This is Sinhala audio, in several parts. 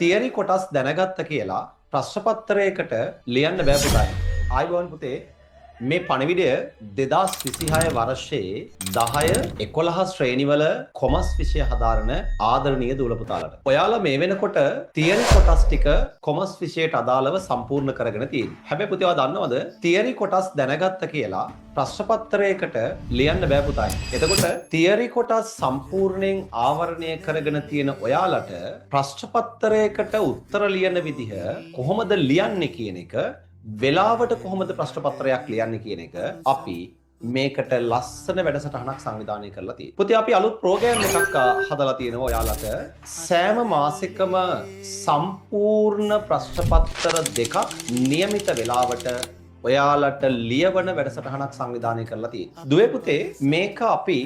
තියරි කොටස් දැනගත්ත කියලා ප්‍රශ්න පත්‍රයකට ලියන්න බෑ පුතායි. ආයිබෝන් පුතේ මේ පණිවිඩය 2026 වර්ෂයේ 10 11 ශ්‍රේණිවල කොමර්ස් විෂය හදාරන ආදරණීය දූල පුතාලට. ඔයාලා මේ වෙනකොට තියරි කොටස් ටික කොමර්ස් විෂයට අදාළව සම්පූර්ණ කරගෙන තියෙනවා. හැබැයි පුතේ ඔයා දන්නවද තියරි කොටස් දැනගත්ත කියලා ප්‍රශ්න පත්‍රයකට ලියන්න බෑ පුතායි. එතකොට තියරි කොටස් සම්පූර්ණයෙන් ආවරණය කරගෙන තියෙන ඔයාලට ප්‍රශ්න පත්‍රයකට උත්තර ලියන විදිහ කොහොමද ලියන්නේ කියන එක වෙලාවට කොහොමද ප්‍රශ්න පත්‍රයක් ලියන්නේ කියන එක අපි මේකට ලස්සන වැඩසටහනක් සංවිධානය කරලා තියෙනවා. පුතේ අපි අලුත් ප්‍රෝග්‍රෑම් එකක් හදලා තියෙනවා ඔයාලට. සෑම මාසෙකම සම්පූර්ණ ප්‍රශ්න පත්‍ර දෙකක් નિયમિત වෙලාවට ඔයාලට ලියවන වැඩසටහනක් සංවිධානය කරලා තියෙනවා. දුවේ පුතේ මේක අපි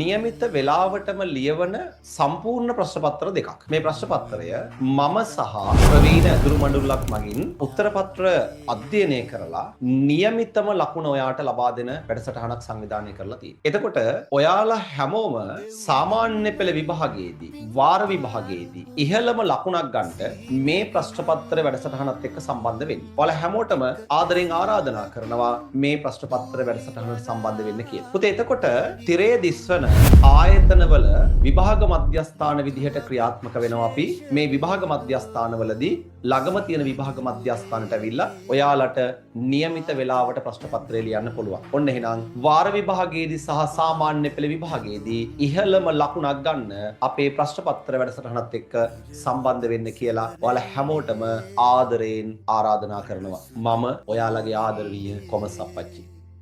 નિયમિત වෙලාවටම ලියවන සම්පූර්ණ ප්‍රශ්න පත්‍ර දෙකක්. මේ ප්‍රශ්න පත්‍රය මම සහ ප්‍රවීණ අඳුරු මඬුල්ලක් මගින් උත්තර පත්‍ර අධ්‍යයනය කරලා નિયમિતම ලකුණ ඔයාට ලබා දෙන වැඩසටහනක් සංවිධානය කරලා තියෙනවා. එතකොට ඔයාලා හැමෝම සාමාන්‍ය පෙළ විභාගයේදී වාර විභාගයේදී ඉහළම ලකුණක් ගන්නට මේ ප්‍රශ්න පත්‍ර වැඩසටහනත් එක්ක සම්බන්ධ වෙන්න. ඔයාලා හැමෝටම ආදරෙන් ආරාධනා කරනවා මේ ප්‍රශ්න පත්‍ර වැඩසටහනට සම්බන්ධ වෙන්න කියලා. පුතේ එතකොට තිරේ දිස්වන ආයතනවල විභාග මධ්‍යස්ථාන විදිහට ක්‍රියාත්මක වෙනවා අපි. මේ විභාග මධ්‍යස්ථානවලදී ළඟම තියෙන විභාග මධ්‍යස්ථානට ඇවිල්ලා ඔයාලට નિયમિત වෙලාවට ප්‍රශ්න පත්‍රය ලියන්න පුළුවන්. ඔන්න එහෙනම් වාර විභාගයේදී සහ සාමාන්‍ය පෙළ විභාගයේදී ඉහළම ලකුණක් ගන්න අපේ ප්‍රශ්න පත්‍ර වැඩසටහනත් එක්ක සම්බන්ධ වෙන්න කියලා ඔයාලා හැමෝටම ආදරයෙන් ආරාධනා කරනවා. මම ඔයාලගේ ආදරණීය කොමර්ස් අප්පච්චි.